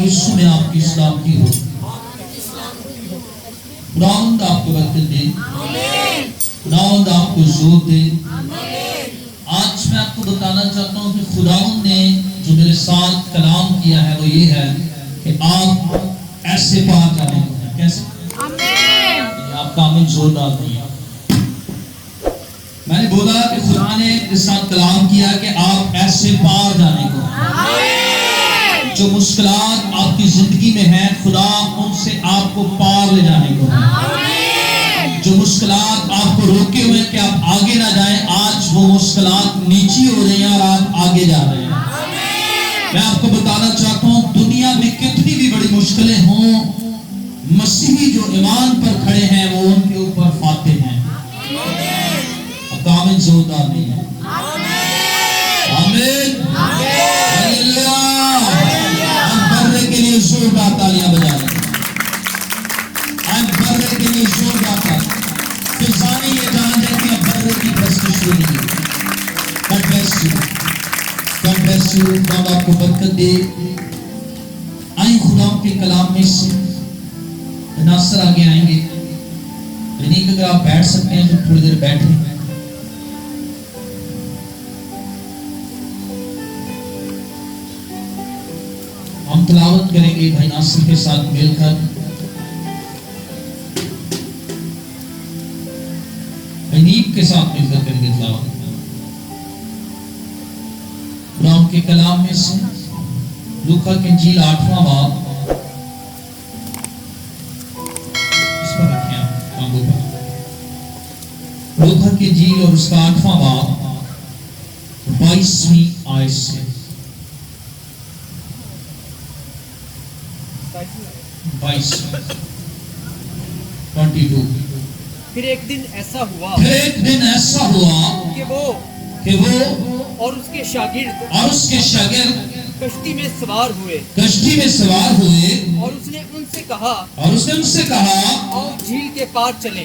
यीशु में आपकी इस्लाम की हो। खुदावंद आपको बरकत दे, खुदावंद आपको जोर दे। आज मैं आपको बताना चाहता हूँ कि खुदावंद ने जो मेरे साथ कलाम किया है वो ये है कि आप ऐसे पार जाने को हैं। कैसे? आपका आमीन जोरदार दिया। मैंने बोला कि खुदा ने मेरे साथ कलाम किया कि आप ऐसे पार जाने को हैं। जो मुश्किलात आपकी जिंदगी में है, खुदा उनसे आपको पार ले जाने को है। जो मुश्किलात आपको रोके हुए कि आप आगे ना जाएं, आज वो मुश्किलात नीची हो रही हैं और आप आगे जा रहे हैं। मैं आपको बताना चाहता हूं, दुनिया में कितनी भी बड़ी मुश्किलें हों, मसीही जो ईमान पर खड़े हैं वो उनके ऊपर फातेह हैं। अब आमीन जोरदार नहीं है। आमीन, हालेलुया। हम बर्रे के लिए जोरदार तालियां बजा रहे हैं। हम बर्रे के लिए जोरदार तालियां। फिजाने ये जान जाए कि अब बर्रे की प्रस्तुति शुरू नहीं है। God bless you, God bless you। God आपको बरकत दे। आए खुदा के कलाम में से नासर आगे आएंगे। यानी अगर आप बैठ सकते हैं तो थोड़ी देर बैठे। हम तिलावत करेंगे भाई नासिर के साथ मिलकर। अनीब के साथ मिलकर करेंगे तिलावत खुदा के कलाम में से। लूका की इंजील 8वां बाब, लूका की इंजील और उसका 8वां बाब 22वीं आयत से 22। फिर एक दिन ऐसा हुआ कि वो और उसके शागिर्द कश्ती में सवार हुए और उसने उनसे कहा आओ झील के पार चलें।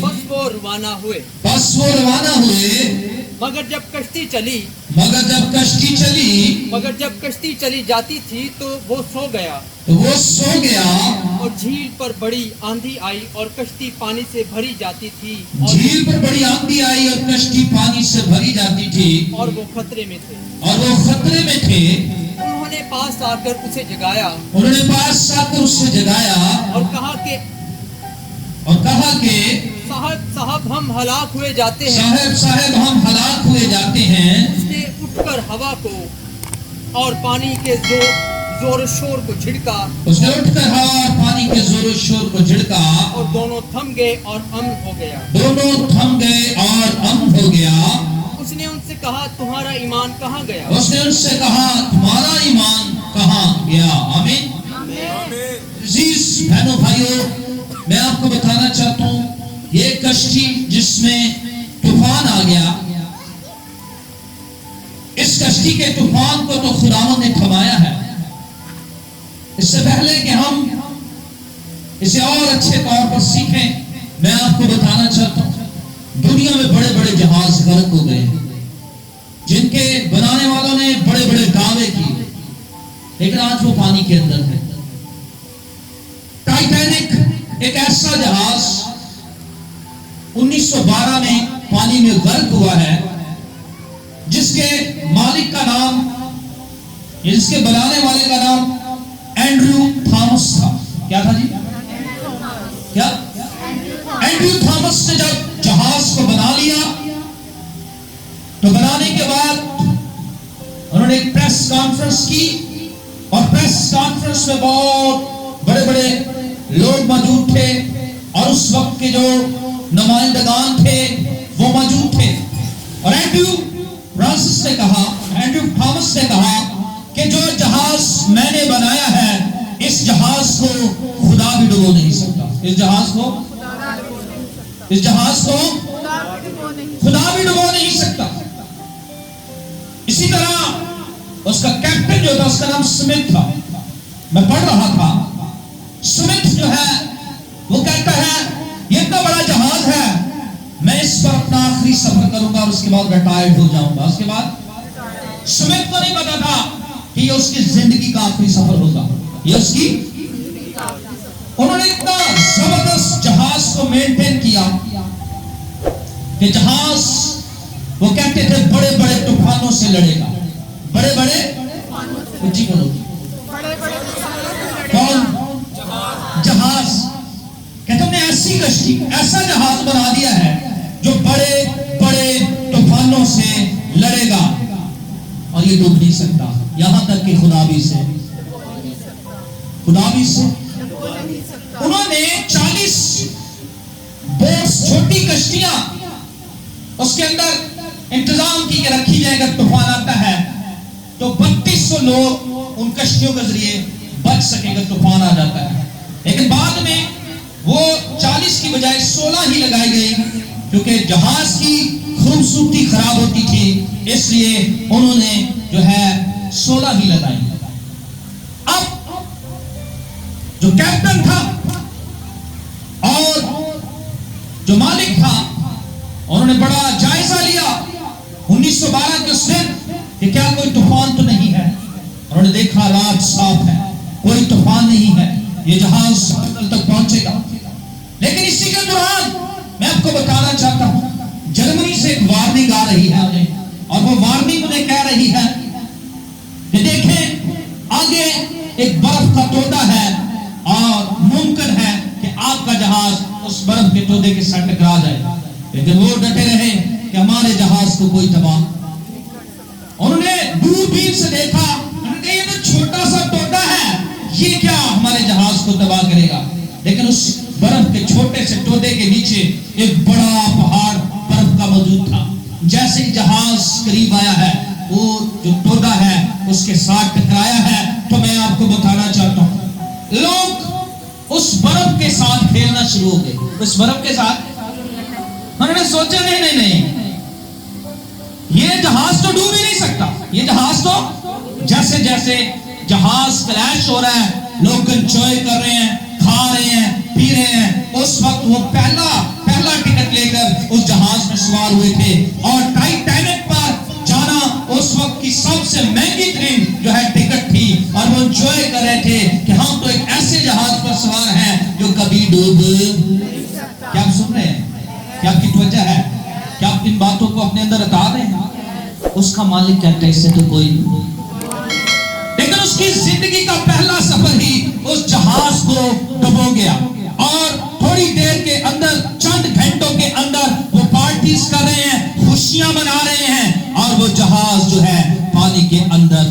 बस वो रवाना हुए। मगर जब कश्ती चली जाती थी तो वो सो गया और झील पर बड़ी आंधी आई और कश्ती पानी से भरी जाती थी और वो खतरे में थे। उन्होंने पास आकर उसे जगाया और कहा साहब हम हलाक हुए जाते हैं। उसने उठकर हवा को और पानी के जोर शोर को झिड़का और दोनों थम गए और अमन हो गया। उसने उनसे कहा तुम्हारा ईमान कहाँ गया? आमीन। बहनों भाइयों, मैं आपको बताना चाहता हूँ, ये कश्ती जिसमें तूफान आ गया, इस कश्ती के तूफान को तो खुदावंद ने थमाया है। इससे पहले कि हम इसे और अच्छे तौर पर सीखें, मैं आपको बताना चाहता हूँ, दुनिया में बड़े बड़े जहाज गर्क हो गए जिनके बनाने वालों ने बड़े बड़े दावे किए, लेकिन आज वो पानी के अंदर है। टाइटैनिक एक ऐसा जहाज 1912 में पानी में गर्क हुआ है, जिसके मालिक का नाम, जिसके बनाने वाले का नाम एंड्रयू थॉमस था। क्या था जी? क्या? एंड्रयू थॉमस ने जब जहाज को बना लिया तो बनाने के बाद उन्होंने एक प्रेस कॉन्फ्रेंस की और प्रेस कॉन्फ्रेंस में बहुत बड़े बड़े लोग मौजूद थे और उस वक्त के जो नुमाइंदगान थे वो मौजूद थे। और एंड्रयू थॉमस ने कहा कि जो जहाज मैंने बनाया है, इस जहाज को खुदा भी डुबो नहीं सकता। इस जहाज को खुदा भी डुबो नहीं सकता। इसी तरह उसका कैप्टन जो था, उसका नाम स्मिथ था। मैं पढ़ रहा था, स्मिथ जो है वो कहता है ये इतना बड़ा जहाज है, मैं इस पर अपना आखिरी सफर करूंगा और उसके बाद रिटायर्ड हो जाऊंगा। उसके बाद स्मिथ को नहीं पता था कि ये उसकी जिंदगी का आखिरी सफर होगा, ये उसकी। उन्होंने इतना जबरदस्त जहाज को मेंटेन किया कि जहाज, वो कहते थे, बड़े बड़े तूफानों से लड़ेगा। बड़े बड़े जी बोलो, कौन? जहाज। कहते हमने ऐसी कश्ती, ऐसा जहाज बना दिया है जो बड़े बड़े तूफानों से लड़ेगा और ये डूब नहीं सकता। यहां तक कि खुदा भी से उन्होंने 40 बोट्स, छोटी कश्तियां उसके अंदर इंतजाम की रखी जाए। अगर तूफान आता है तो 3200 लोग उन कश्तियों के जरिए बच सकेंगे, तूफान आ जाता है। लेकिन बाद में वो 40 की बजाय 16 ही लगाई गई, क्योंकि जहाज की खूबसूरती खराब होती थी, इसलिए उन्होंने जो है 16 ही लगाई। अब जो कैप्टन था और जो मालिक था, उन्होंने बड़ा जायजा लिया 1912 के उस दिन कि क्या कोई तूफान तो नहीं है। उन्होंने देखा रात साफ है, कोई तूफान नहीं है, ये जहाज समंदर तक पहुंचेगा। लेकिन इसी के दौरान मैं आपको बताना चाहता हूं, जर्मनी से एक वार्निंग आ रही है और वो वार्निंग उन्हें कह रही है कि देखें, आगे एक बर्फ का तोदा है और मुमकिन है कि आपका जहाज उस बर्फ के तोदे के साथ टकरा जाए। लेकिन वो डटे रहे कि हमारे जहाज को कोई तबाह। उन्होंने दूरबीन से देखा, ये तो छोटा सा तोदा है, ये क्या हमारे जहाज को तबाह करेगा। लेकिन उस बर्फ के छोटे से तोदे के नीचे एक बड़ा पहाड़ बर्फ का मौजूद था। जैसे ही जहाज करीब आया है, वो जो तोदा है उसके साथ टकराया है। तो मैं आपको बताना चाहता हूं, लोग उस बर्फ के साथ खेलना शुरू हो गए। उस बर्फ के साथ उन्होंने सोचा नहीं, ये जहाज तो डूब ही नहीं सकता। ये जहाज तो, जैसे जैसे जहाज क्रैश हो रहा है, लोग एंजॉय कर रहे हैं, खा रहे हैं, पी रहे हैं। उस वक्त वो पहला टिकट लेकर उस जहाज में सवार हुए थे और टाइटैनिक पर जाना उस वक्त की सबसे महंगी ट्रेन जो है टिकट थी। और वो एंजॉय कर रहे थे कि हम तो एक ऐसे जहाज पर सवार हैं जो कभी डूब। क्या आप सुन रहे हैं? क्या आपकी त्वचा है? क्या आप इन बातों को अपने अंदर रखा रहे हैं? उसका मालिक कहता है इससे तो कोई नहीं। लेकिन उसकी जिंदगी का पहला सफर ही उस जहाज को डुबो गया और थोड़ी देर के अंदर, चंद घंटों के अंदर वो पार्टीज कर रहे हैं, खुशियां मना रहे हैं और वो जहाज जो है पानी के अंदर,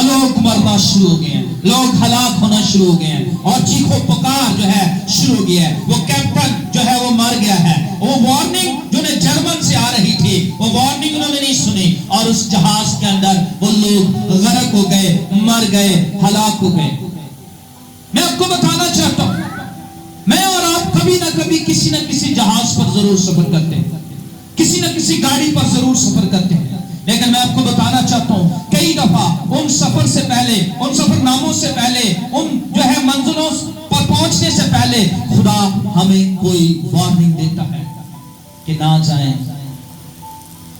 लोग मरना शुरू हो गए हैं, लोग हलाक होना शुरू हो गए हैं और चीखो पुकार जो है शुरू हो गया है। वो कैप्टन जो है वो मर गया है। वो वार्निंग जो ने जर्मन से आ रही थी, वो वार्निंग उन्होंने नहीं सुनी और उस जहाज के अंदर वो लोग गरक हो गए, मर गए, हलाक हो गए। मैं आपको बताना चाहता हूं, मैं और आप कभी ना कभी किसी न किसी जहाज पर जरूर सफर करते हैं, किसी न किसी गाड़ी पर जरूर सफर करते हैं। लेकिन मैं आपको बताना चाहता हूं, कई दफा उन सफर से पहले, उन सफरनामों से पहले, उन जो है मंजिलों पर पहुंचने से पहले खुदा हमें कोई वार्निंग देता है कि ना जाएं।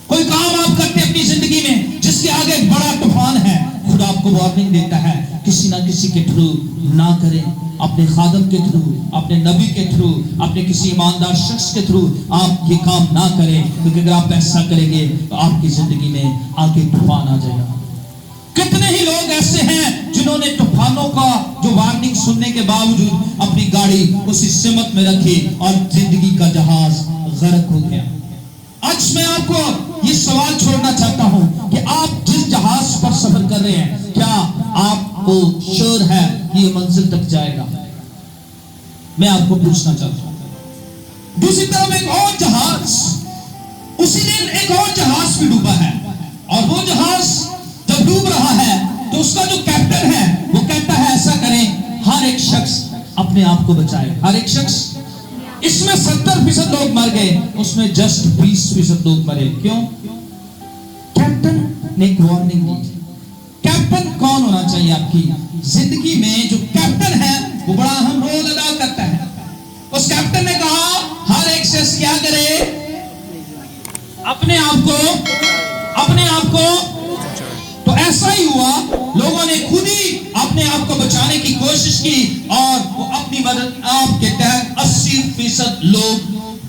कोई काम आप करते अपनी जिंदगी में जिसके आगे एक बड़ा तूफान है, खुदा आपको वार्निंग देता है किसी ना किसी के थ्रू ना करें, अपने खादम के थ्रू, अपने नबी के थ्रू, अपने किसी ईमानदार शख्स के थ्रू आप ये काम ना करें, क्योंकि अगर आप ऐसा करेंगे तो आपकी जिंदगी में आगे तूफान आ जाएगा। कितने ही लोग ऐसे हैं जिन्होंने तूफानों का जो वार्निंग सुनने के बावजूद अपनी गाड़ी उसी सिमत में रखी और जिंदगी का जहाज गर्क हो गया। आज मैं आपको ये सवाल छोड़ना चाहता हूं कि आप जिस जहाज पर सफर कर रहे हैं, क्या आपको श्योर है कि ये मंजिल तक जाएगा? मैं आपको पूछना चाहता हूं। दूसरी तरफ एक और जहाज, उसी दिन एक और जहाज भी डूबा है और वो जहाज जब डूब रहा है तो उसका जो कैप्टन है वो कहता है ऐसा करें, हर एक शख्स अपने आप को बचाए, हर एक शख्स। इसमें 70% लोग मर गए, उसमें जस्ट 20% लोग मरे। क्यों? कैप्टन ने एक वार्निंग दी। कैप्टन कौन होना चाहिए आपकी जिंदगी में? जो कैप्टन है वो बड़ा अहम रोल अदा करता है। उस कैप्टन ने कहा हर एक शख्स क्या करे, अपने आप को तो ऐसा ही हुआ कोशिश की और वो अपनी मदद आपके तहत 80% लोग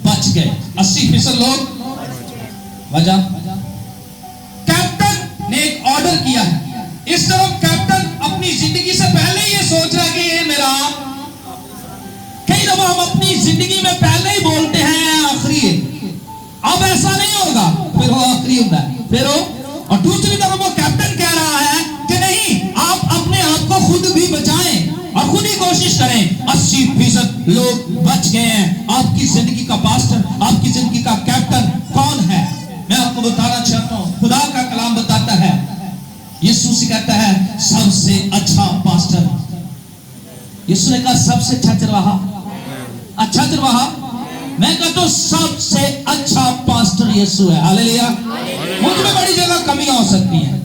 बच गए। 80% लोग वजह कैप्टन ने एक ऑर्डर किया है। इस तरफ कैप्टन अपनी जिंदगी से पहले ये सोच रहा है कि ये मेरा, कई दफा हम अपनी जिंदगी में पहले ही बोलते हैं आखिरी है, अब ऐसा नहीं होगा, फिर वो आखिरी होता है, फिर वो। और दूसरी तरफ वो कैप्टन कह रहा है कि नहीं, आप अपने आप को खुद भी बचाएं और खुद ही कोशिश करें। 80% लोग बच गए हैं। आपकी जिंदगी का पास्टर, आपकी जिंदगी का कैप्टन कौन है? मैं आपको बताना चाहता हूं, खुदा का कलाम बताता है, यीशु से कहता है सबसे अच्छा पास्टर, यीशु ने कहा सबसे अच्छा चरवाहा, अच्छा चरवाहा, मैं कहता हूं सबसे अच्छा पास्टर यीशु है। हालेलुया। मुझ में बड़ी जगह कमियां हो सकती हैं,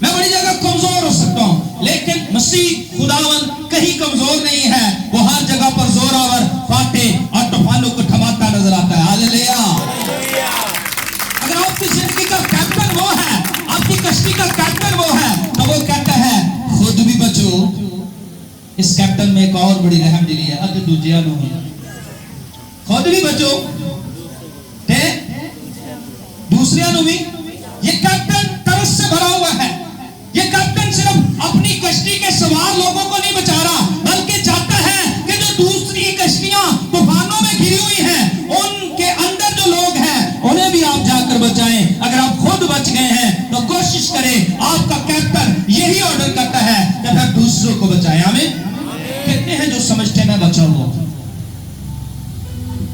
मैं बड़ी जगह कमजोर हो सकता हूं, लेकिन मसीह खुदावन कहीं कमजोर नहीं है। वो हर जगह पर जोरावर, फाटे और तूफानों को थमाता नजर आता है। हालेलुया। अगर आपकी जिंदगी का कैप्टन वो है, आपकी कश्ती का कैप्टन वो है, तो वो कहता है खुद भी बचो। इस कैप्टन में एक और बड़ी रहम दिली है, अति दूजिया नहीं, खुद भी बचो ते दूसरिया नु भी। ये कैप्टन तरस से भरा हुआ है। ये कैप्टन सिर्फ अपनी कश्ती के सवार लोगों को नहीं बचा रहा, बल्कि चाहता है कि जो दूसरी कश्तियां तूफानों में घिरी हुई हैं, उनके अंदर जो लोग हैं उन्हें भी आप जाकर बचाएं। अगर आप खुद बच गए हैं तो कोशिश करें, आपका कैप्टन यही ऑर्डर करता है कि फिर दूसरों को बचाएं। आमीन। कितने हैं जो समझते हैं मैं बचा हुआ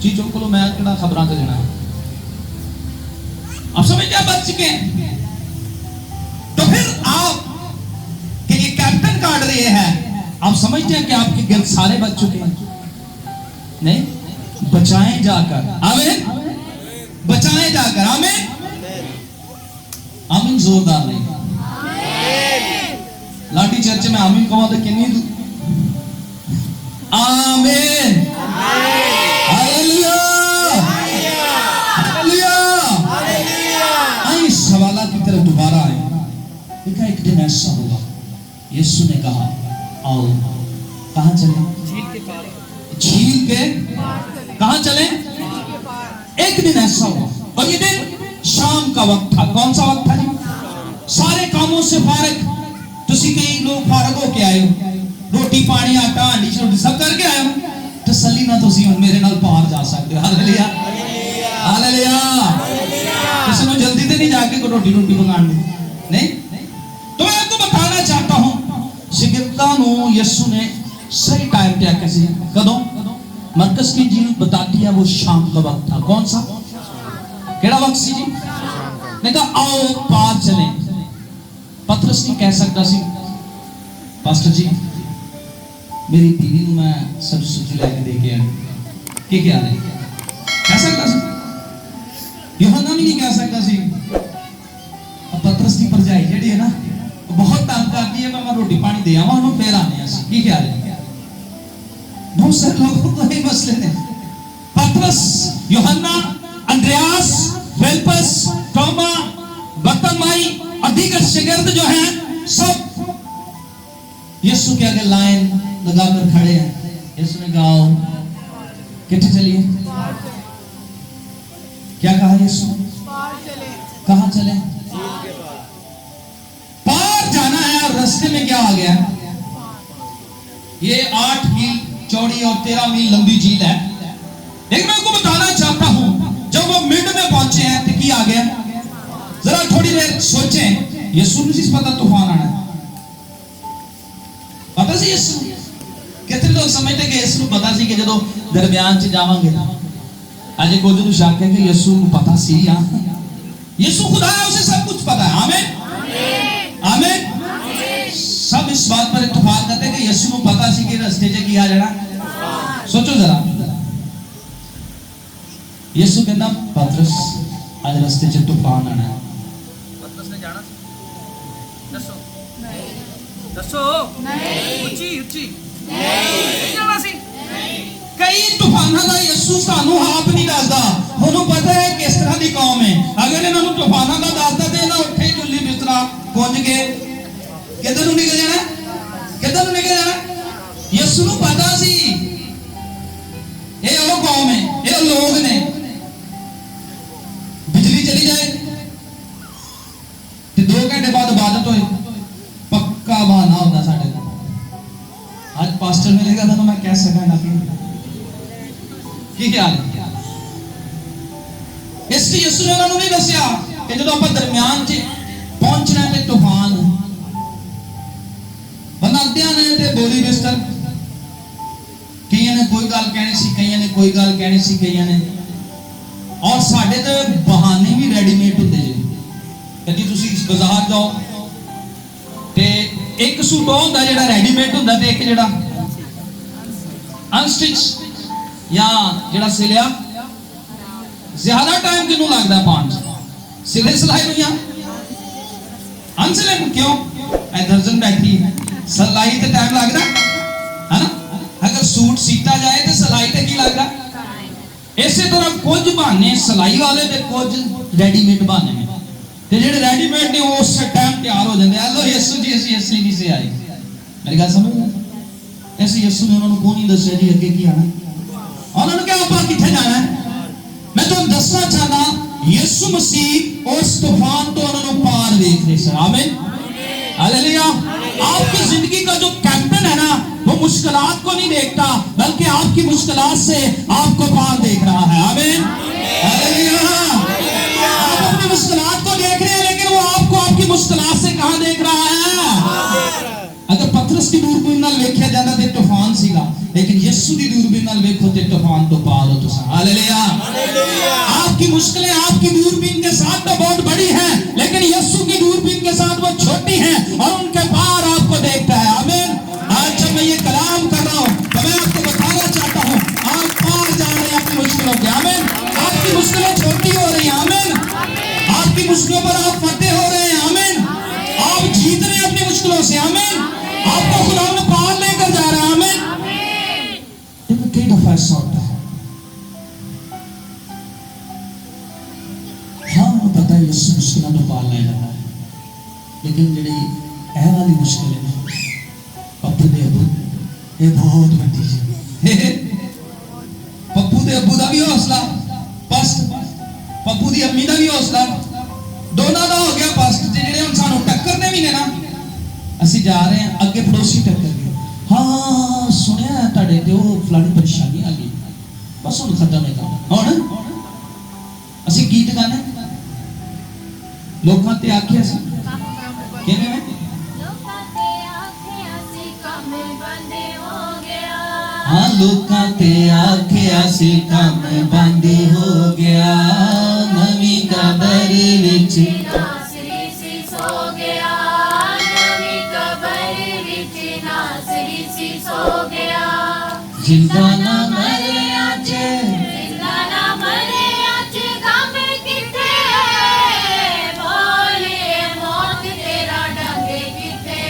चीजों को, मैं कितना खबरां का देना, आप समझते हैं बच चुके हैं। तो फिर आप कि ये कैप्टन का ऑर्डर ये है, आप समझते हैं कि आपके गिर्द सारे बच चुके हैं? नहीं, बचाएं जाकर। आमीन। बचाएं जाकर। आमीन। आमीन जोरदार नहीं। लाठी चर्च में आमीन कहो तो कितनी दू? आमीन। हालेलुया। हालेलुया। आई सवाला की तरफ दोबारा आए। देखा एक दिन ऐसा हुआ, यीशु ने कहा आओ, कहां चले? झील के पार। झील के कहां चले? एक दिन ऐसा हुआ, और ये दिन शाम का वक्त था। कौन सा वक्त था जी? सारे कामों से फारग, तुसी कई लोग फारग होके आए हो, रोटी पानी आटा हांडी रोटी सब करके आए हो, तसल्ली ना तुसी हुण मेरे नाल पार जा सकते हो। हालेलुया। हालेलुया। किसी ने जल्दी तो नहीं जाके को रोटी मंगानी नहीं। तो मैं आपको बताना चाहता हूं, शिगिर्दां नू यीशु ने सही टाइम पे आके सी कदों मरकज की झील बताती है, वो शाम का वक्त था। कौन सा? केड़ा वक्त सी जी? ने कहा आओ पार चले। पतरस नहीं कह सकता सी पास्टर जी मेरी बीवी को मैं सब सब्जी लेके दे के आया, के क्या है कह सकता सी? यूहन्ना भी नहीं कह सकता सी। अब पतरस की परजाई जेडी है ना, बहुत तंग करती है, मैं रोटी पानी दे आवा और फिर आने सी, की क्या है? बहुत सारे लोगों को ये मसले ने। पतरस, यूहन्ना, अंद्रयास, फिलिपस, थोमा, बरतलमाई और दीगर शागिर्द जो हैं, सब यीशु के आगे लाइन लगाकर खड़े हैं। यीशु ने कहा कितने चलिए? क्या कहा यीशु? कहां चले? पार जाना है। और रास्ते में क्या आ गया? ये 8 मील चौड़ी और 13 मील लंबी झील है। लेकिन मैं आपको बताना चाहता हूं, जब वो मिड में पहुंचे हैं तो क्या आ गया? जरा थोड़ी देर सोचें। यीशु ने जिस पता तूफान आना है, पता सी यीशु? कितने लोग समझते कि यीशु को पता सी कि जो दरमियान च जावांगे अजे को जो शक है कि यीशु को पता सी। यीशु खुदा है, उसे सब कुछ पता है। आमीन। आमीन। सब इस बात पर इत्तेफाक करते हैं कि यीशु को पता सी कि रास्ते से क्या जाना। सोचो जरा, यीशु कहना पतरस आज रास्ते से तूफान आना है। पतरस ने जाना दसो दसो नहीं, ऊंची ऊंची नहीं जाना सी। कई तूफानां दा यीशु सानू आप नहीं दसदा। उन्होंने पता है किस तरह की कौम है। अगर इन्होंने तूफानां दा दसदा ते ना उठे चुल्ली बिस्तरा गुंज के किधर निकल जाना? किधर निकल जाना? ਯਿਸੂ ਨੂੰ ਪਤਾ ਸੀ ਇਹ ਉਹ ਕੌਮ ਹੈ, ਇਹ ਉਹ ਲੋਕ ਨੇ। ਬਿਜਲੀ ਚਲੀ ਜਾਏ ਤੇ 2 ਘੰਟੇ ਬਾਅਦ ਇਬਾਦਤ ਹੋਏ, पक्का बहाना होता साढ़े को। आज पास्टर मिलेगा तो मैं कह सकांगा कि क्या है। इसलिए यीशु ने उन्होंने नहीं दसिया कि जो आप दरमियान च पहुंचना है तूफान बनाते ने ते बोली बिस्तर कई ने कोई गल कहनी सी, कई ने कोई गल कहनी सी, कई ने और साढ़े तो बहाने भी रेडीमेड होंगे जी। कभी तुसी बाजार जाओ ते एक सूट होंदा जेड़ा रेडीमेड होंदा ते एक जेड़ा अनस्टिच या जेड़ा सिलिया। ज्यादा टाइम किनु लगदा पाउण सिले सिलाई नु या अनसिले क्यों? ए दर्जन बैठी सिलाई ते टाइम लगदा है ना। अगर सूट सीता जाए तो सिलाई ते की लगदा। इसे तरह कुछ बहाने सिलाई वाले ते कुछ रेडीमेड बहाने ने ते जेडे रेडीमेड ने उस टाइम तैयार हो जाते। हेलो यीशु जी ਅਸੀਂ ਇਸ ਲਈ ਨਹੀਂ ਸੇ ਆਏ। मेरी गल समझ गए? ऐसे यीशु ने उन्होंने को नहीं दसिया जी अगे की आना। उन्होंने कहा आप किथे जाना है। मैं तुहानू दसना चाहना यीशु मसीह उस तूफान तो उन्होंने पार देख रहे सर। आमीन हालेलुया। आपकी जिंदगी का जो कैप्टन है ना वो मुश्किलात को नहीं देखता बल्कि आपकी मुश्किलात से आपको पार देख रहा है। आमीन हालेलुया। आप अपनी मुश्किलात को देख रहे हैं लेकिन वो आपको आपकी मुश्किलात से कहां देख रहा है। अगर पतरस की दूरबीन नाल वेख्या जांदा ते तूफान सीगा लेकिन यीशु की दूरबीन नाल वेखो ते तूफान तो पार हो तुसा। हालेलुया। आपकी मुश्किलें आपकी दूरबीन के साथ तो बहुत बड़ी हैं लेकिन यीशु की दूरबीन के साथ वो छोटी हैं और उनके पार आपको देखता है। आमीन। आज जब मैं ये कलाम कर रहा हूं तो मैं आपको बताना चाहता हूं आप पार जा रहे हैं अपनी मुश्किलों के। आमीन। आपकी मुश्किलें छोटी हो रही हैं। आमीन। आपकी मुश्किलों पर आप फतेह हो रहे हैं। आमीन। आप जीत रहे हैं अपनी मुश्किलों से। आमीन। आपको खुदा ने पार लेकर जा रहा है। आमीन। लेकिन कई दफा ऐसा होता है हाँ पता है यीशु मुश्किलों को पार ले जाता है लेकिन जेडी ए वाली मुश्किल है पप्पू दे अबू ये बहुत बड़ी है। पप्पू दे अबू का भी हौसला पस्त, पप्पू दी अम्मी का भी हौसला दोनों का हो गया पस्त। जेडे हुण सानू टक्करने भी ने ना ਅਸੀਂ जा रहे हैं अगे पड़ोसी टक्कर गए हाँ सुनिया तुहाडे ते वो फलानी परेशानी आ गई बस हुण खत्म है काम। हुण ਅਸੀਂ गीत गाने लोकां ते आखिया सी किवें लोकां ते आखिया सी काम बंद हो गया। हाँ लोकां ते आखिया सी काम बंद हो गया नवी कबर विच नासरी सी सो गया सो गया जिंदा ना मरे आज गम किथे बोले मौत तेरा डंगे किथे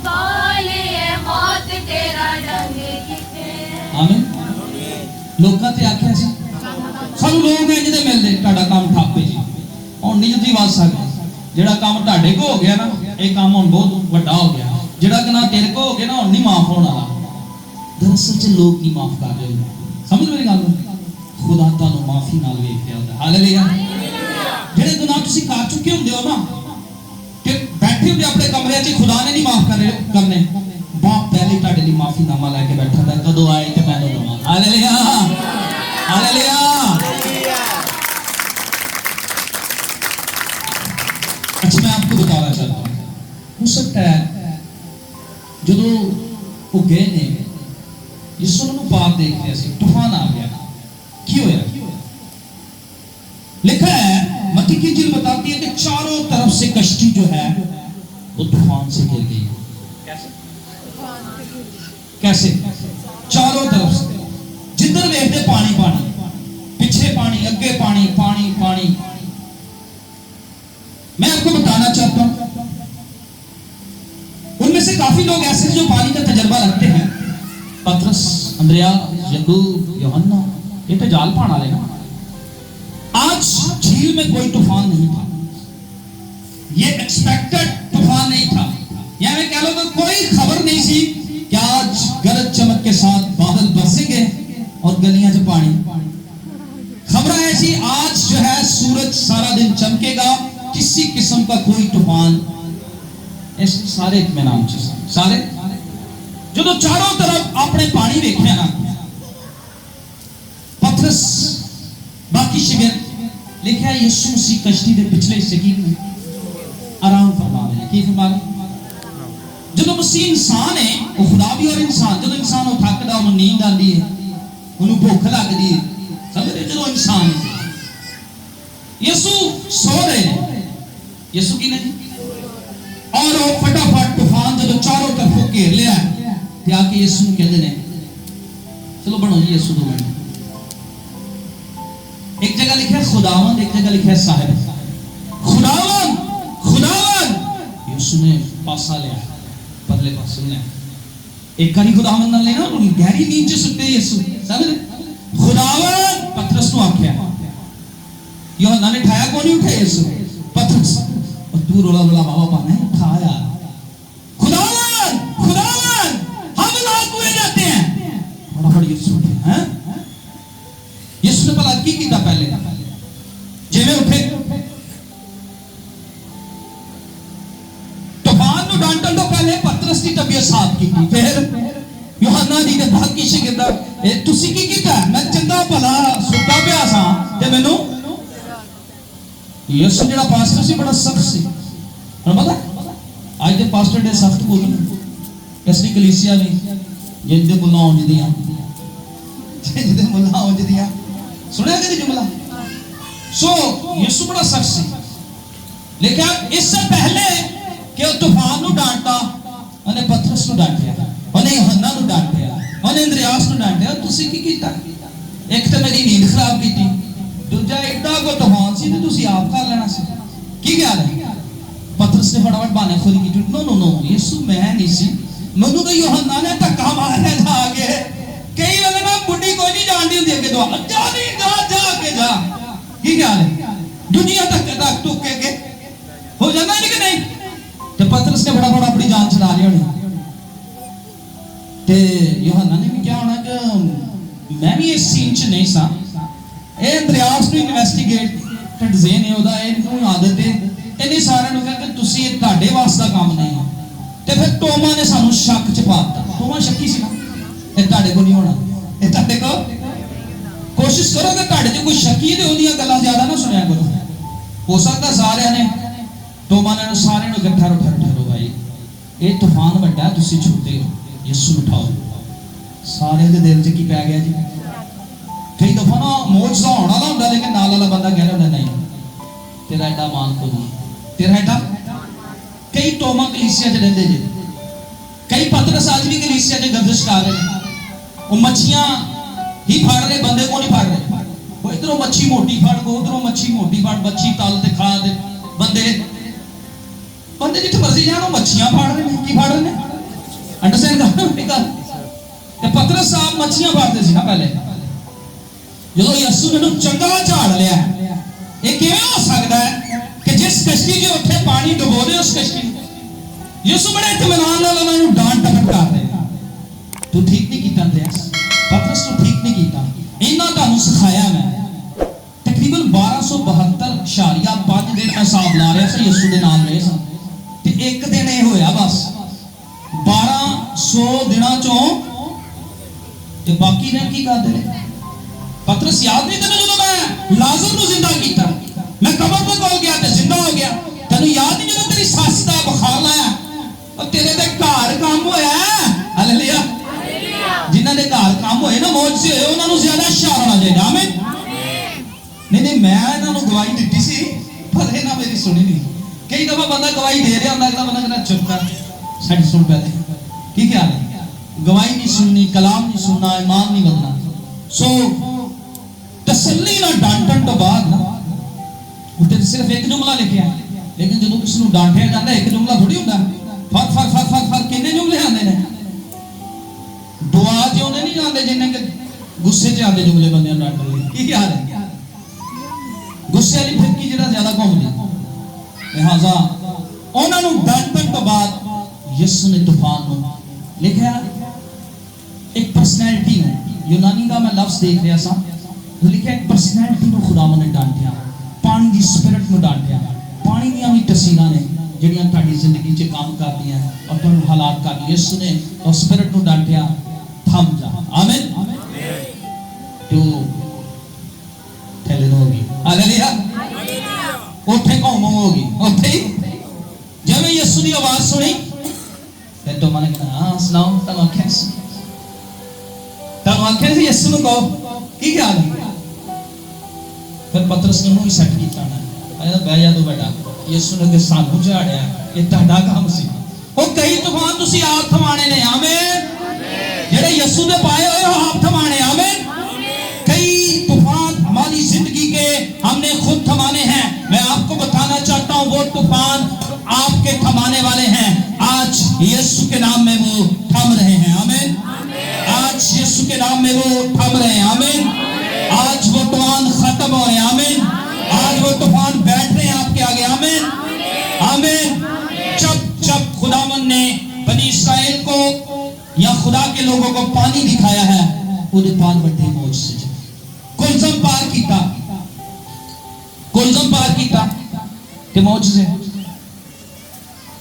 बोले मौत तेरा डंगे किथे। आमीन। लोकां ते आखिया सी सानू लोग इंज दे मिलदे तुहाडा काम ठप्पे जी हुण नहीं जी वस सकदा जेड़ा काम तुहाडे को हो गया ना ये काम हुण बहुत वड्डा हो गया जेड़ा गनाह तेरे को हो गया ना हुण नहीं माफ होने वाला। दरअसल च लोग नहीं माफ कर रहे समझ मेरी गल खुदा तुहानू माफी नाल वेख रहा होंदा। हालेलुया। जेड़े गुनाह तुसीं कर चुके हुंदे हो ना कि बैठे हुंदे अपने कमरे च खुदा ने नहीं माफ करने बाप पहले तुहाडे लई माफीनामा लेके बैठा था कदों आए ते मैं दवां। Hallelujah hallelujah. अच्छा मैं आपको बताना चाहता हूं हो सकता है जो वो गए ने यीशु ने पार देख लिया सी तूफान आ गया की होया लिखा है मत्ती की इंजील बताती है कि चारों तरफ से कश्ती जो है वो तूफान से घिर गई। कैसे चारों तरफ से जिधर देखते पानी पानी पीछे पानी अगे पानी पानी पानी। मैं आपको बताना चाहता हूं उनमें से काफी लोग ऐसे जो पानी का तजर्बा रखते हैं पतरस अंद्रिया याकूब यूहन्ना ये तो जाल पाने वाले ना। आज झील में कोई तूफान नहीं था ये एक्सपेक्टेड तूफान नहीं था या मैं कह लो तो कोई खबर नहीं सी क्या आज गरज चमक के साथ बादल बरसेंगे और गलियां से पानी? खबर ऐसी आज जो है सूरज सारा दिन चमकेगा, किसी किस्म का कोई तूफान, ऐसे सारे इत्मीनान सारे जो चारों तरफ आपने पानी देखा ना, पतरस बाकी शिगर लिखा यीशु मसीह कश्ती के पिछले हिस्से की आराम फरमा रहे हैं। की फरमा रहे? जो मसीह इंसान है वो खुदा भी और इंसान, जो इंसान वो थकदा उन्हें नींद आती है, उन्हें भूख लगती है, समझते जो इंसान है। यीशु सो रहे हैं, यीशु की नहीं, और वो फटाफट तूफान जो चारों तरफ घेर लिया ते आके यीशु कहते हैं चलो बनो जी यीशु 2 मिनट। एक जगह लिखा है खुदावंद, एक जगह लिखा है साहिब। खुदावंद खुदावंद यीशु ने पासा लिया, परले पासे लिया। एक करी खुदावंद ना लेना, गहरी नींद च सुते यीशु, समझ? खुदावंद पतरस को आख्या, यूहन्ना ने उठाया, कौन उठे? यीशु। पतरस और तू रोला रोला बाबा पाना है, उठा यार। खुदावंद खुदावंद हम लाख हुए जाते हैं। फटाफट यीशु उठे, हैं? यीशु ने भला की कीता पहले जिवें उठे तूफान नु डांटण तो पहले पतरस की तबीयत साफ की, फिर यूहन्ना दी ते बाकी शिगिर्दा ए तुसी की कीता? मैं चंगा भला सुता पिया सा ते मैनू यीशु जेड़ा पास्टर सी बड़ा सख्त सी, और पता आज दे पास्टर दे सख्त बोलदे इसली कलीसिया नहीं जिंदे बुला औंदियां जिंदे बुला औंदियां सुनिया कभी जुमला? सो यीशु बड़ा सख्त सी, लेकिन इससे पहले कि वो तूफान नु डांटा, उन्हें पतरस नु डांटिया, उन्हें यूहन्ना नु डांटिया, उन्हें अंद्रयास नु डांटिया, तुसी की कीता? एक तो मेरी नींद खराब की थी, दूजा एडा को तूफान सी ते तुसी आप कर लेना सी, की क्या है? पतरस ने फटाफट बहाने खोली की, नो नो नो यीशु मैं नहीं सी, मैनू तो यूहन्ना ने धक्का मारया जाके, कई वाले ना बुढ़ी कोई नहीं जानती होती है कि तो जा नहीं जा जा के जा, की क्या है? दुनिया तक तक टूक के हो जाना है कि नहीं? तो पतरस ने फटाफट अपनी जान छुड़ा ली होनी, ते यूहन्ना ने भी क्या होना कि मैं भी इस सीन च नहीं सा, ए अंद्रयास नु इन्वेस्टिगेट जेन है ओदा इनू आदत है इन्हीं सारे नु कह के तुसी ये ਤੁਹਾਡੇ वास्ता काम नहीं है, ते फिर तोमा ने सानू शक च पाता, तोमा शक्की सी ना, ये ਤੁਹਾਡੇ को नहीं होना, ये ਤੁਹਾਡੇ को कोशिश करो कि ਤੁਹਾਡੇ च कोई शक्की ते ओदियां गल्लां ज्यादा ना सुनिया करो, हो सकता सारे ने तोमा ने सारे नु इकट्ठा ठहरो भाई ये तूफान ਵੱਡਾ है तुसी छूटे हो, यीशु उठाओ। सारे दे दिल च की पै गया जी, कई दफा ना मौजज़ा होने वाला होंदा लेकिन नाल वाला बंदा कह रहा नहीं तेरा एडा मान को नहीं, तेरा एडा। कई तोमा कलीसिया च रहंदे जे, कई पतरस आज भी कलीसिया च गर्दिश कर रहे हैं, वो मच्छियां ही फड़ रहे, बंदे को नहीं फड़ रहे, वो इधरों मच्छी मोटी फड़, वो उधरों मच्छी मोटी फड़, मच्छी तल ते खा दे, बंदे बंदे जिथे मर्जी जान वो मच्छियां फड़ रहे हैं, की फड़ रहे हैं? अंडरस्टैंड कर? ते पतरस साहब मच्छियां फड़ते सी ना पहले, जो यीशु ने चंगा झाड़ लिया, ये किवें हो सकता है कि जिस कश्ती के उत्थे पानी डुबो दे उस कश्ती यीशु बड़े इत्मीनान नाल उन्हें डांट टपट कर दे, तू ठीक नहीं कीता अंद्रयास, पतरस तू ठीक नहीं कीता, इन्ना तुहानू सिखाया मैं। तकरीबन 1272.5 दिन हिसाब ला रहा सी यीशु दे नाल रहे सन, ते एक दिन ये होया बस 1200 दिनां चों, ते बाकी दिन की करदे रहे? पतरस याद नहीं तेन जो मैं लाजर को जिंदा किया, मैं कबर पे कोल गया ते जिंदा हो गया, तेन याद नहीं जो तेरी सस का बुखार लाया और तेरे ते घर काम होया, हालेलुया, जिन्हां दे घर काम होए ना मौज से होए उन्हां नूं ज्यादा शार होना चाहिए, आमीन। नहीं मैं इन्हां नूं गवाही दित्ती सी पर इन्हां मेरी सुनी नहीं, कई दफा बंदा गवाही दे रहा होंदा, बंदा कहना चुप कर साडी सुन पहले, की क्या है? गवाही नहीं सुननी, कलाम नहीं सुनना, ईमान नहीं बनना। सो तसल्ली ना डांटन तो बाद ना उत्ते सिर्फ एक जुमला लिखिया, लेकिन जो किसी को डांटिया जाता एक जुमला थोड़ी होता, फर फर फर फर फर कितने जुमले आते हैं, दुआ जिन्हें नहीं आते जिन्हें कि गुस्से च आते जुमले बंदे डांटन लई, की हाल है? गुस्से वाली फिरकी जिहड़ा ज्यादा घूमदी, लिहाजा उन्होंने डांटन तो बाद यीशु ने तूफान को लिखा एक पर्सनैलिटी है यूनानी का मैं लफ्ज देख रहा सा लिखा एक पर्सनैलिटी को खुदा ने डांटिया पानी की स्पिरिट में डांटिया पानी दी भी तसीलां ने ਜਿਹੜੀਆਂ ਤੁਹਾਡੀ ਜ਼ਿੰਦਗੀ 'ਚ ਕੰਮ ਕਰਦੀਆਂ ਔਰ ਤੁਹਾਨੂੰ ਹਾਲਾਤ ਕਰਦੀਆਂ ਯਿਸੂ ਨੇ ਉਸ ਸਪਿਰਿਟ ਨੂੰ ਡਾਂਟਿਆ ਥੰਮ ਜਾ ਆਮੀਨ ਤੂੰ ਥੈਲੇ ਹੋਗੀ ਹਾਲੇਲੂਇਆ ਉੱਥੇ ਘੁੰਮੋਗੀ ਉੱਥੇ ਜਿਵੇਂ ਯਿਸੂ ਦੀ ਆਵਾਜ਼ ਸੁਣੀ ਤੇ ਤੂੰ ਮਨ ਕਹਿੰਦਾ ਸੁਣਾਓ ਤੁਹਾਨੂੰ ਆਖਿਆ ਸੀ ਯਿਸੂ ਨੂੰ ਕਹੋ ਕੀ ਖਿਆਲ ਹੈ ਫਿਰ ਪਤਰਸ ਨੇ ਉਹਨੂੰ ਸੈੱਟ ਕੀਤਾ ਨਾ ਆਇਆ ਬਹਿ ਜਾ ਤੂੰ ਬੇਟਾ ਯਿਸੂ ਨੇ ਕਿ ਸਾਨੂੰ ਝਾੜਿਆ ਇਹ ਤੁਹਾਡਾ ਕੰਮ ਸੀ ਉਹ ਕਈ ਤੂਫਾਨ ਤੁਸੀਂ ਆਪ ਥਮਾਣੇ ਨੇ ਆਮੀਨ ਜਿਹੜੇ ਯਿਸੂ ਦੇ ਪਾਏ ਹੋਏ ਉਹ ਆਪ थमाने आमीन कई तूफान हमारी जिंदगी के हमने खुद थमाने हैं मैं आपको बताना चाहता हूं वो तूफान आपके थमाने वाले हैं आज यीशु के नाम में वो थम रहे हैं आमीन आज यीशु के नाम में वो थम रहे हैं आमीन आज वो तूफान खत्म हो रहे हैं आमीन आज वो तूफान बैठ रहे हैं आपके आगे आमीन आमीन जब खुदावन ने बनी इस्राएल को या खुदा के लोगों को पानी दिखाया है उन्हें पार बड़े मौज से कुलजम पार कीता के मौज से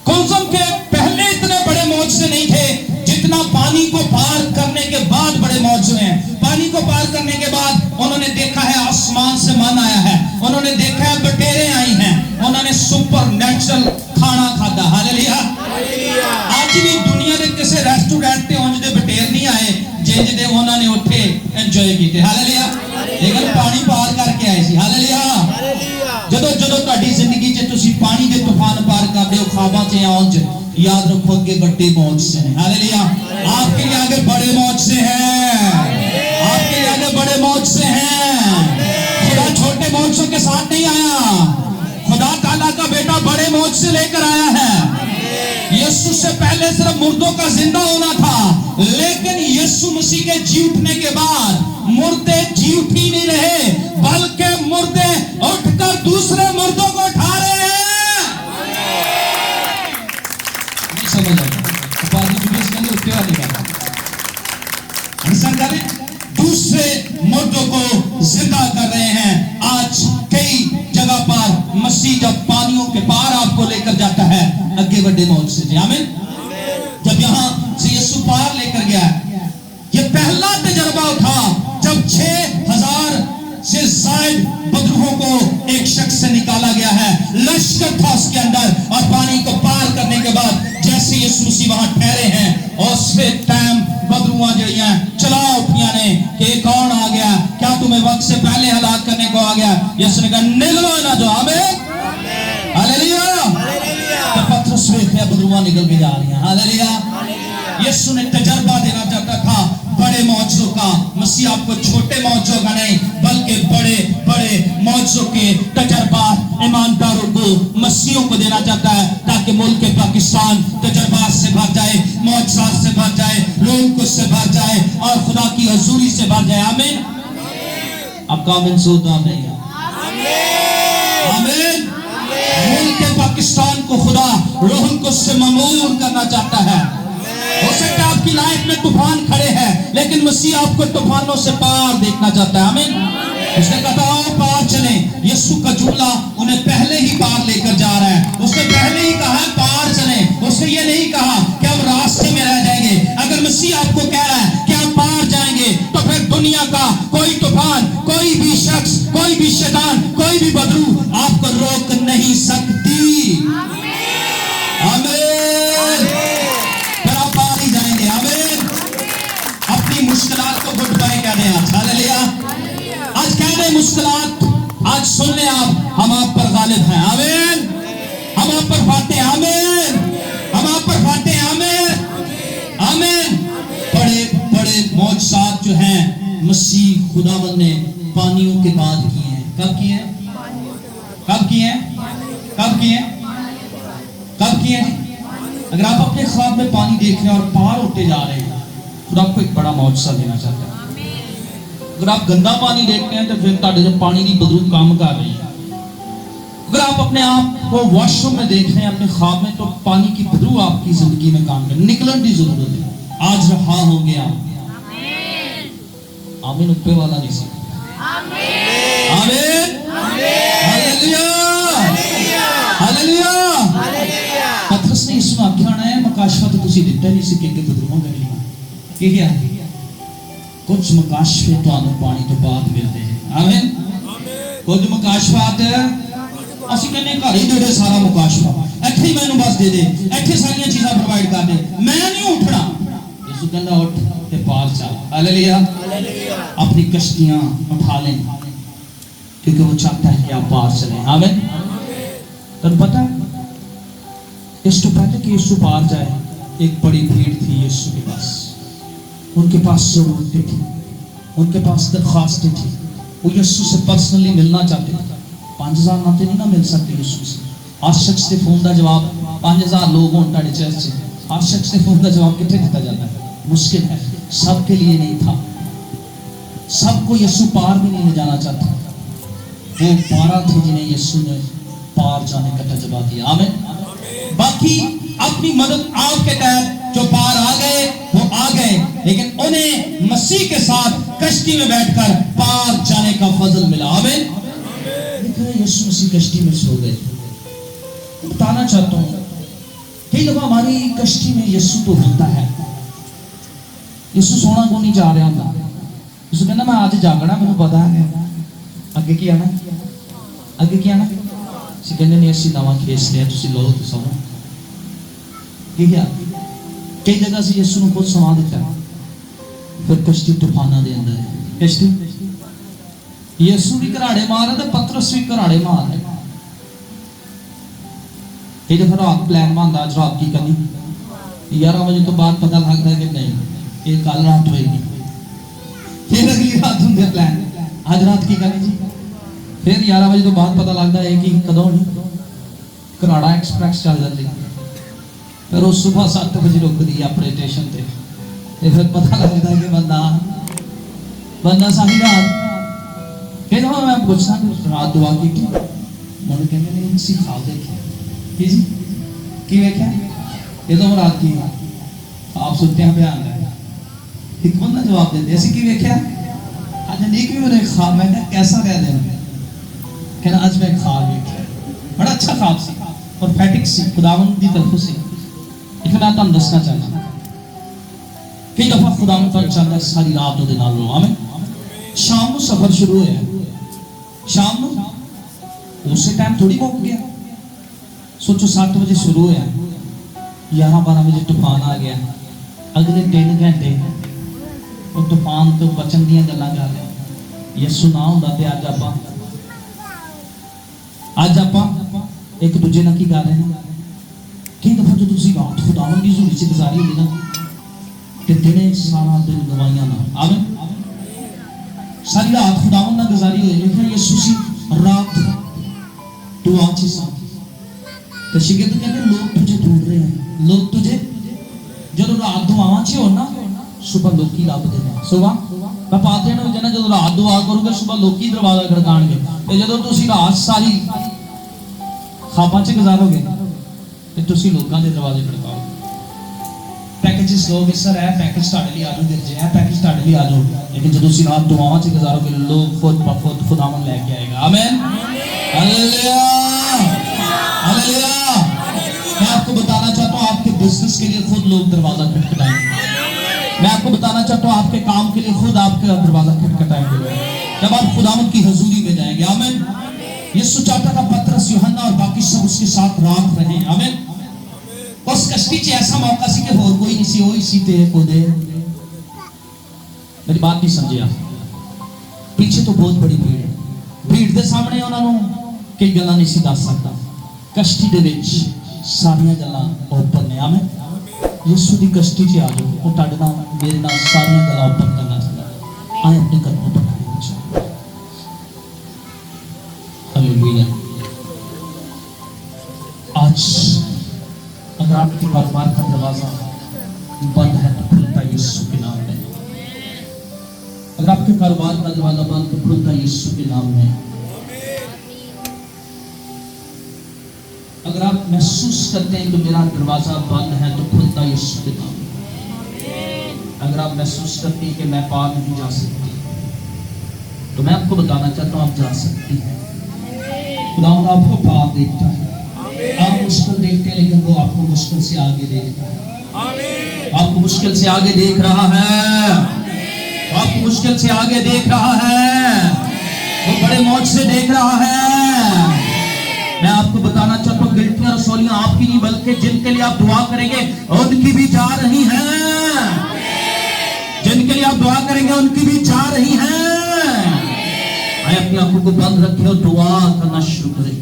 कुलजम के पहले इतने बड़े मौज से नहीं थे जितना पानी को पार करने के बाद बड़े मौज हुए हैं पानी को पार करने के बाद उन्होंने देखा है आसमान से मन आया है उन्होंने देखा है बटेरें आई हैं उन्होंने सुपर नेचुरल खाना खाता हालेलुया आज भी दुनिया के किसी रेस्टोरेंट ते उंज दे बटेर नहीं आए जिंज दे उन्होंने उत्थे एंजॉय कीते हालेलुया लेकिन पानी पार करके आए सी हालेलुया जदों जदों ਤੁਹਾਡੀ ਜ਼ਿੰਦਗੀ 'ਚ ਤੁਸੀਂ ਪਾਣੀ ਦੇ तूफान पार करते हो ख्वाबां 'ਚ या उंज याद रखो कि बड़े मौज से हैं हालेलुया आपके लिए आगे बड़े मौज से हैं आपके लिए आगे बड़े मौज से हैं खुदा छोटे मौजों के साथ नहीं आया खुदा ताला का बेटा बड़े मौज से लेकर आया है यीशु से पहले सिर्फ मुर्दों का जिंदा होना था लेकिन यीशु मसीह के जी उठने के बाद मुर्दे जी उठ ही नहीं रहे बल्कि मुर्दे उठकर दूसरे मुर्दों को उठा रहे हैं नहीं समझ आया पादी जुलूस के लिए उत्ते वाली बात अंदर करें दूसरे मुर्दों को जिंदा कर रहे हैं आज कई जगह पर मसीह जब पानियों के पार आपको लेकर जाता है अगे बड़े मौज से आमीन जब यहां से यीशु पार लेकर गया ये पहला तजर्बा था जब 6000 से जायद बदरूहों को एक शख्स से निकाला गया है लश्कर था उसके अंदर और पानी को पार करने के बाद जैसे यीशु मसीह वहां ठहरे हैं और उससे टाइम बदरूआ जड़ियां चला उठियां ने कि कौन आ गया क्या तुम्हें वक्त से पहले हलाक करने को आ गया यीशु ने कहा निकलो ना जो आमीन हालेलुया तो पतरस देखा बदरूआ निकल के जा रही हैं हालेलुया यीशु ने तजर्बा देना चाहता था बड़े मौजों का मसीह आपको छोटे मौजों का नहीं बल्कि बड़े बड़े मौजों के तजर्बा ईमानदारों को मसीहों को देना चाहता है ताकि मुल्क पाकिस्तान तजर्बात से भर जाए मौजसात से भर जाए लोग उससे भर जाए और खुदा की हजूरी से भर जाए आमीन आपका आमीन सोदा नहीं आमीन मुल्क पाकिस्तान को खुदा रूह कुद्स से ममूर करना चाहता है हो सकता है आपकी लाइफ में तूफान खड़े हैं लेकिन मसीह आपको तूफानों से पार देखना चाहता है आमीन उसने कहा आओ पार चले यीशु का जुमला उन्हें पहले ही पार लेकर जा रहा है उसने पहले ही कहा पार चले उसने ये नहीं कहा कि हम रास्ते में रह जाएंगे अगर मसीह आपको कह रहा है कि आप पार जाएंगे तो फिर दुनिया का कोई तूफान कोई भी शख्स कोई भी शैतान कोई भी बदरू आपको रोक नहीं सकती आमीन मुश्किलात को गुड बाय कह दें आज हालेलुया आज कह दें मुश्किलात आज सुन लें आप हम आप पर गालिब हैं आमीन हम आप पर फाते आमीन हम आप पर फाते आमीन आमीन बड़े बड़े मौजसात जो हैं मसीह खुदावंद ने पानियों के बाद किए हैं कब किए हैं कब किए हैं कब किए कब किए अगर आप अपने ख्वाब में पानी देख रहे हैं और पार होते जा रहे हैं खुदा आपको एक बड़ा मौजसा देना चाहता है अगर आप गंदा पानी देखते हैं तो फिर ताड़े जो पानी की बदबू काम कर रही है अगर आप अपने आप को वॉशरूम में देख रहे हैं अपने ख्वाब में तो पानी की बदबू आपकी जिंदगी में काम कर निकलने की जरूरत है आज रहा हो गया आमीन उत्पे वाला नहीं सी। आमीन हालेलुया हालेलुया। पतरस ने इसमें आख्या है मकाशवा तो तुसी दिता नहीं सी कि बदरूहां गलियां की क्या कुछ मकाशवे तुहानू पानी तो बाद मिलते हैं। आमीन कुछ मकाशवात ਅਸੀਂ ਕਹਿੰਦੇ ਘਰ ਹੀ ਦੇ ਦੇ ਸਾਰਾ ਮੁਕਾਸ਼ਫਾ ਇੱਥੇ ਹੀ ਮੈਨੂੰ ਬਸ ਦੇ ਦੇ ਇੱਥੇ ਸਾਰੀਆਂ ਚੀਜ਼ਾਂ ਪ੍ਰੋਵਾਈਡ ਕਰ ਦੇ ਮੈਂ ਨਹੀਂ ਉੱਠਣਾ। ਯਿਸੂ ਕਹਿੰਦਾ ਉੱਠ ਤੇ ਪਾਰ ਚੱਲ। हालेलुया अपनी कश्तियां उठा लें क्योंकि वो चाहता है कि आप पार चलें। आमीन। तो पता है इस तो पहले कि यीशु पार जाए एक बड़ी भीड़ थी यीशु के पास। उनके पास जरूरतें थी उनके पास दरख्वास्तें थी। वो यीशु से पर्सनली मिलना चाहते थे। 5000 नाते नहीं ना मिल सकते यीशु से। हर शख्स के फोन का जवाब 5000 लोग हों ताड़े चर्च से हर शख्स के फोन का जवाब कितने दिता जाता है मुश्किल है। सबके लिए नहीं था सबको यीशु पार भी नहीं ले जाना चाहता। वो 12 थे जिन्हें यीशु ने पार जाने का तजुर्बा दिया। आमीन। बाकी अपनी मदद आपके तहत जो पार आ गए वो आ गए लेकिन उन्हें मसीह के साथ कश्ती में बैठकर पार जाने का फजल मिला। आमीन। यीशु मसीह कश्ती में सो गए। बताना चाहता हूँ कई दफा हमारी कश्ती में यीशु तो होता है। यीशु सोना को नहीं जा रहा होता। यीशु कहना मैं आज जागना मैंने पता है अगे की आना अगे की आना सी कहने नहीं असि नवा खेस लिया तुसी लो तो सोना की क्या कई जगह से यीशु ने बहुत समा दिता फिर कश्ती तूफाना दे अंदर है। कश्ती यीशु भी घराड़े मार है तो पतरस भी घराड़े मार है। कई दफा रात प्लान बनता आज रात की करनी 11 बजे तो बाद पता लगता है कि नहीं ये कल रात होएगी फिर अगली रात होंगे प्लान आज रात की करनी जी फिर 11 बजे तो बाद पता लगता है कि कदों घराड़ा एक्सप्रेस चल जाती फिर उस सुबह 7 बजे रुकती है अपने स्टेशन से फिर पता लगता है कि बंदा सारी रात कहना मैं पूछना रात दुआ की मन कहने नहीं सी खाओ देखे जी की वेख्या ये तो रात की आप सुते हैं बयान है एक बंदा जवाब देते ऐसी की वेख्या आज नहीं भी मैंने खा मैं कैसा रह देना कहना आज मैं खा वेख्या बड़ा अच्छा ख्वाब सी परफेक्ट सी खुदावंद की तरफ से इतना मैं तुहानू दसना चाहता कई दफा खुदावंद तुहानू चाहता है सारी रात उहदे नाल रहो। आमीन। शाम को सफर शुरू होया शाम को उसी टाइम थोड़ी मुक गया सोचो 7 बजे शुरू होया 11-12 बजे तूफान आ गया अगले 3 घंटे वो तूफान तो बचन दी गल्लां कर रहे यीशु ना हुंदा ते अज आपां एक दूजे नाल की कर रहे हैं। कई दफा जो तुसीं रात खुदावंद दी हज़ूरी च गुजारी होंदी ना ते दिने सारा दिन दवाइयां ना। आमीन। सारी रात खुदावंद नाल गुजारी होई लेकिन यीशु सी रात दुआ च सा तो शिगिर्द कहते लोग तुझे ढूंढ रहे हैं लोग तुझे जब रात दुआवां च हो ना सुबह लोग की लभदे ने सुबह मैं पाते ने कहना जब रात दुआ करोगे सुबह लोग की दरवाजा खड़काणगे ते जदों तुसीं रात सारी खाबां च गुजारोगे ते तुसीं लोकां दे दरवाजे खड़काओगे। पैकेजेस लोग सर है पैकेज ਤੁਹਾਡੇ ਲਈ ਆਜੋ ਵੀਰ ਜੀ ਹੈ पैकेज ਤੁਹਾਡੇ ਲਈ आजो लेकिन जब तुसीं रात दुआवां च गुजारोगे लोग खुद ब खुद खुदावंद लेके आएगा। आमीन। Hallelujah hallelujah. मैं आपको बताना चाहता हूं आपके बिजनेस के लिए खुद लोग दरवाजा खटखटाएंगे। मैं आपको बताना चाहता हूं आपके काम के लिए खुद आपका दरवाजा खटखटाएंगे जब आप खुदावंद की हुजूरी में जाएंगे। आमीन। यीशु चाहता था पतरस यूहन्ना और बाकी सब उसके साथ रात रहे। आमीन। उस कश्ती च ऐसा मौका सी कि होर कोई नहीं सी ओही सी ते खुदे मेरी बात नहीं समझे आप पीछे तो बहुत बड़ी भीड़ है भीड़ के सामने उन्होंने कई गल्लां नहीं सी दस सकता कश्ती दे विच सारियां गल्लां ओपन ने। आमीन। यीशु दी कश्ती च आ जाओ वो तुहाडे नाल मेरे नाल सारियां गल्लां ओपन करना चाहता आए अपने कदमों पर हालेलुया। आज अगर आपके कारोबार का दरवाजा बंद है तो खुलता यीशु के नाम में। अगर आपके कारोबार का दरवाजा बंद तो खुलता यीशु के नाम में। अगर आप महसूस करते हैं कि मेरा दरवाजा बंद है तो खुलता यीशु के नाम में। अगर आप महसूस करते हैं कि मैं पार नहीं जा सकती तो मैं आपको बताना चाहता हूँ आप जा सकती हैं। खुदा आपको पार देखता है। आप मुश्किल देखते हैं लेकिन वो आपको मुश्किल से आगे देखता है। आपको मुश्किल से आगे देख रहा है। आपको मुश्किल से आगे देख रहा है। वो बड़े मौज से देख रहा है। मैं आपको बताना चाहता हूँ गिल्टियां रसौलियां आपकी नहीं बल्कि जिनके लिए आप दुआ करेंगे उनकी भी जा रही हैं। जिनके लिए आप दुआ करेंगे उनकी भी जा रही हैं। आए अपनी आंखों को बंद रखें और दुआ करना शुरू करें।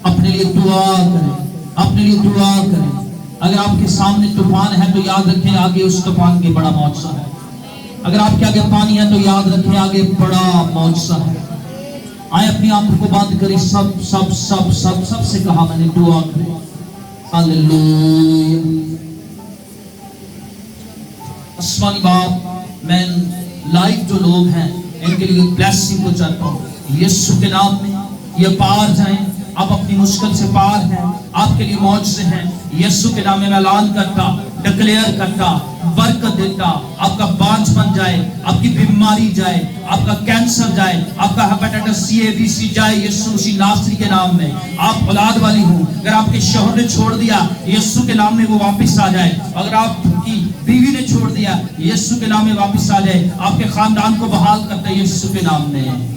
अपने लिए दुआ करें। अपने लिए दुआ करें। अगर आपके सामने तूफान है तो याद रखें आगे उस तूफान के बड़ा मौजसा है। अगर आपके आगे पानी है तो याद रखें आगे बड़ा मौजसा है। आए अपनी आंखों को बंद करें। सब सब सब सब सबसे कहा मैंने दुआ करें। हालेलुया। आसमानी बाप मैं लाइव जो लोग हैं इनके लिए ब्लेसिंग को चाहता हूँ यीशु के नाम में। ये पार जाएं। आप अपनी मुश्किल से पार हैं। आपके लिए मौज से हैं। यीशु के नाम में मैं ऐलान करता, डिक्लेयर करता, बरकत देता। आपका बांझ बन जाए, आपकी बीमारी जाए, आपका कैंसर जाए, आपका हेपेटाइटिस सी ABC जाए यीशु मसीह नासरी के नाम में। आप औलाद वाली हो, अगर आपके शौहर ने छोड़ दिया यीशु के नाम में वो वापस आ जाए। अगर आपकी बीवी ने छोड़ दिया यीशु के नाम में वापस आ जाए। आपके खानदान को बहाल करता है यीशु के नाम में।